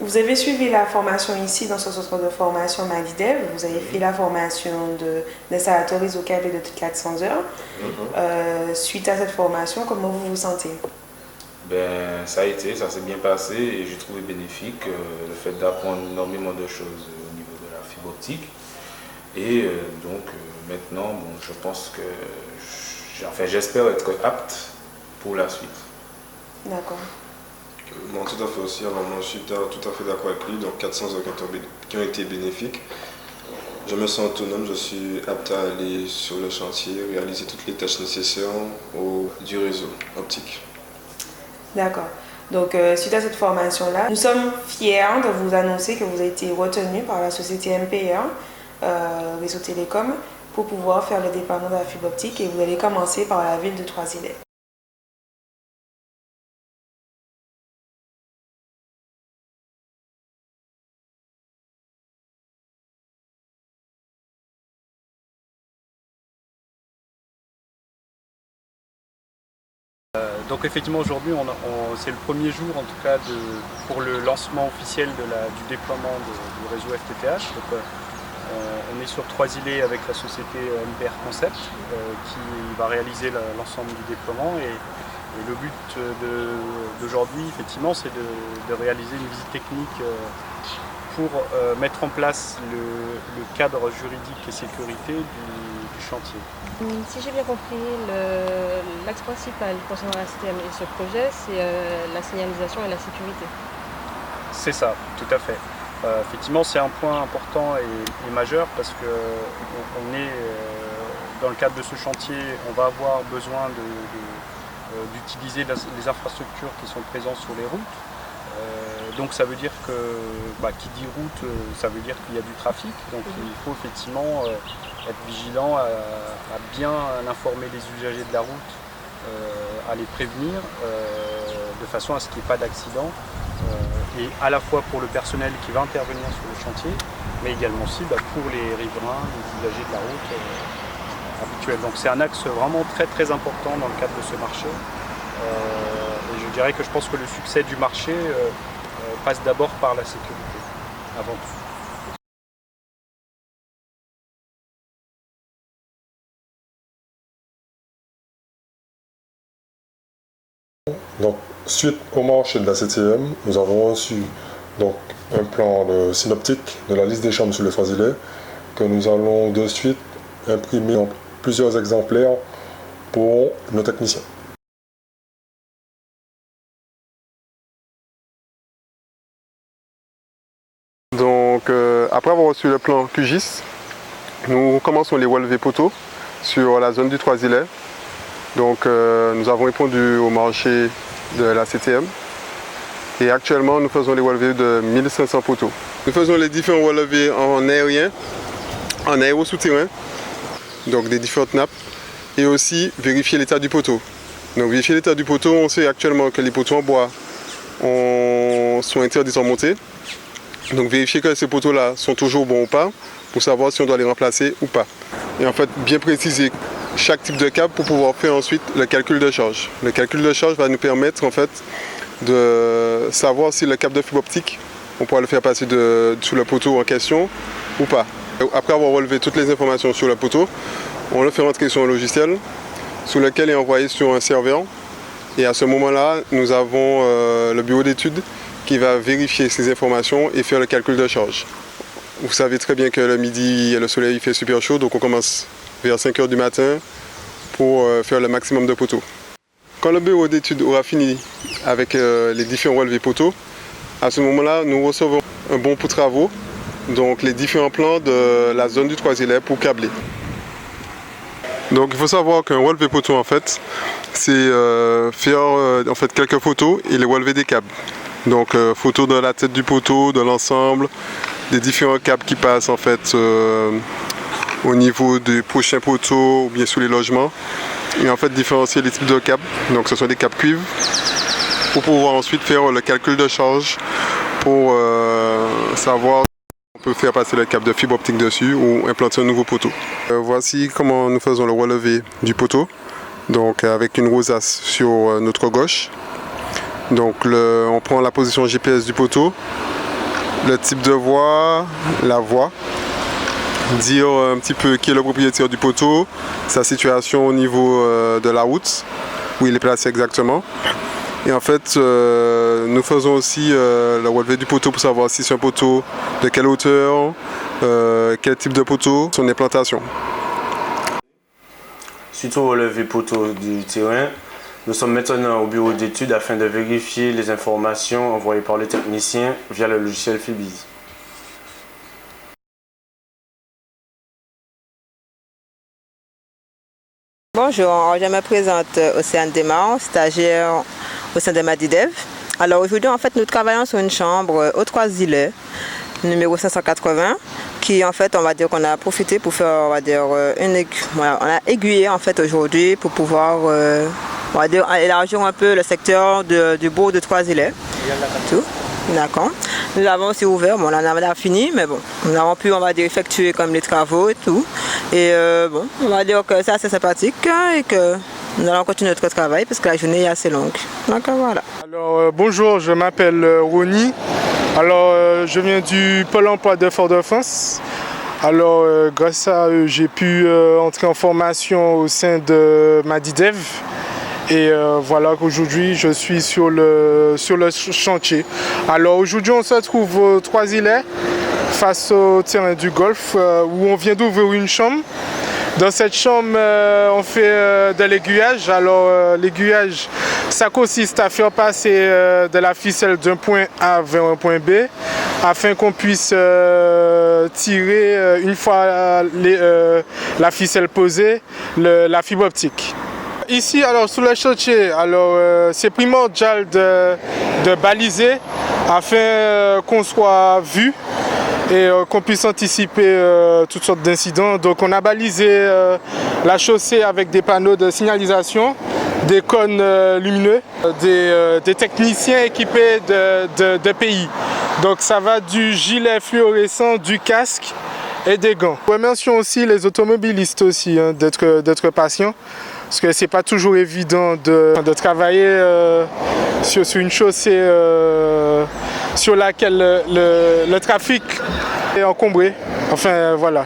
Vous avez suivi la formation ici dans ce centre de formation Malidev. Vous avez fait la formation d'installateur réseau câble de 400 heures. Suite à cette formation, comment vous vous sentez? Ben, ça s'est bien passé et j'ai trouvé bénéfique le fait d'apprendre énormément de choses au niveau de la fibre optique. Et maintenant, bon, je pense que, j'espère être apte pour la suite. D'accord. Bon, tout à fait aussi. Alors moi, je suis tout à fait d'accord avec lui. Donc 400 heures qui ont été bénéfiques. Je me sens autonome, je suis apte à aller sur le chantier, réaliser toutes les tâches nécessaires du réseau optique. D'accord. Donc, suite à cette formation-là, nous sommes fiers de vous annoncer que vous avez été retenu par la société MPA, Réseau Télécom, pour pouvoir faire le déploiement de la fibre optique et vous allez commencer par la ville de Trois-Îlets. Donc effectivement aujourd'hui c'est le premier jour en tout cas pour le lancement officiel du déploiement du réseau FTTH. Donc, on est sur Trois-Îlets avec la société MPR Concept qui va réaliser l'ensemble du déploiement et le but d'aujourd'hui effectivement c'est de réaliser une visite technique pour mettre en place le cadre juridique et sécurité du chantier. Si j'ai bien compris, l'axe principal concernant la CTM et ce projet, c'est la signalisation et la sécurité. C'est ça, tout à fait. Effectivement, c'est un point important et majeur parce que dans le cadre de ce chantier, on va avoir besoin d'utiliser les infrastructures qui sont présentes sur les routes. Donc ça veut dire que, qui dit route, ça veut dire qu'il y a du trafic. Donc il faut effectivement être vigilant à bien informer les usagers de la route, à les prévenir de façon à ce qu'il n'y ait pas d'accident. Et à la fois pour le personnel qui va intervenir sur le chantier, mais également aussi pour les riverains, les usagers de la route habituels. Donc c'est un axe vraiment très très important dans le cadre de ce marché. Et je dirais que je pense que le succès du marché passe d'abord par la sécurité, avant tout. Donc, suite au marché de la CTM, nous avons reçu donc, un plan synoptique de la liste des chambres sur le Trois-Îlets que nous allons de suite imprimer en plusieurs exemplaires pour nos techniciens. Donc, après avoir reçu le plan QGIS, nous commençons les relevés poteaux sur la zone du Trois-Îlets. Donc nous avons répondu au marché de la CTM et actuellement nous faisons les relevés de 1500 poteaux. Nous faisons les différents relevés en aérien, en aéro-souterrain, donc des différentes nappes et aussi vérifier l'état du poteau. Donc vérifier l'état du poteau, on sait actuellement que les poteaux en bois sont interdits en montée. Donc vérifier que ces poteaux-là sont toujours bons ou pas pour savoir si on doit les remplacer ou pas. Et en fait bien préciser chaque type de câble pour pouvoir faire ensuite le calcul de charge. Le calcul de charge va nous permettre en fait de savoir si le câble de fibre optique, on pourra le faire passer sous le poteau en question ou pas. Après avoir relevé toutes les informations sur le poteau, on le fait rentrer sur un logiciel sous lequel est envoyé sur un serveur. Et à ce moment-là, nous avons le bureau d'études qui va vérifier ces informations et faire le calcul de charge. Vous savez très bien que le midi, le soleil fait super chaud, donc on commence vers 5 h du matin pour faire le maximum de poteaux. Quand le bureau d'études aura fini avec les différents relevés poteaux, à ce moment-là, nous recevons un bon pour travaux, donc les différents plans de la zone du Trois-Îlets pour câbler. Donc il faut savoir qu'un relevé poteau en fait, c'est faire en fait quelques photos et les relever des câbles. Donc photos de la tête du poteau, de l'ensemble, des différents câbles qui passent en fait au niveau des prochains poteaux ou bien sous les logements. Et en fait différencier les types de câbles, donc ce sont des câbles cuivre, pour pouvoir ensuite faire le calcul de charge pour savoir si on peut faire passer le câble de fibre optique dessus ou implanter un nouveau poteau. Voici comment nous faisons le relevé du poteau, donc avec une rosace sur notre gauche. Donc on prend la position GPS du poteau le type de voie, la voie, dire un petit peu qui est le propriétaire du poteau, sa situation au niveau de la route, où il est placé exactement. Et en fait, nous faisons aussi le relevé du poteau pour savoir si c'est un poteau de quelle hauteur, quel type de poteau, son implantation. Suite au relevé poteau du terrain, nous sommes maintenant au bureau d'études afin de vérifier les informations envoyées par le technicien via le logiciel Fibiz. Bonjour, je me présente Océane Desmar, stagiaire au sein de Madidev. Alors aujourd'hui, en fait, nous travaillons sur une chambre au Trois-Îlets, numéro 580, qui en fait, on va dire qu'on a profité pour faire, on va dire, voilà, on a aiguillé en fait aujourd'hui pour pouvoir, on va dire, élargir un peu le secteur du bourg de Trois-Îlets. Tout. D'accord. Nous avons aussi ouvert, bon, on en a fini, mais bon, nous avons pu, on va dire, effectuer comme les travaux et tout. Et bon, on va dire que c'est assez sympathique et que nous allons continuer notre travail parce que la journée est assez longue. Donc voilà. Alors bonjour, je m'appelle Ronny. Alors je viens du Pôle emploi de Fort-de-France. Alors grâce à eux, j'ai pu entrer en formation au sein de Madidev. Et voilà qu'aujourd'hui je suis sur le chantier. Alors aujourd'hui on se trouve aux Trois-Îlets face au terrain du golf où on vient d'ouvrir une chambre. Dans cette chambre on fait de l'aiguillage. Alors l'aiguillage ça consiste à faire passer de la ficelle d'un point A vers un point B afin qu'on puisse tirer une fois la ficelle posée la fibre optique. Ici, alors sur le chantier, c'est primordial de baliser afin qu'on soit vu et qu'on puisse anticiper toutes sortes d'incidents. Donc on a balisé la chaussée avec des panneaux de signalisation, des cônes lumineux, des techniciens équipés de pays. Donc ça va du gilet fluorescent, du casque et des gants. Remercions aussi les automobilistes aussi d'être patients. Parce que c'est pas toujours évident de travailler sur une chaussée sur laquelle le trafic est encombré. Enfin voilà.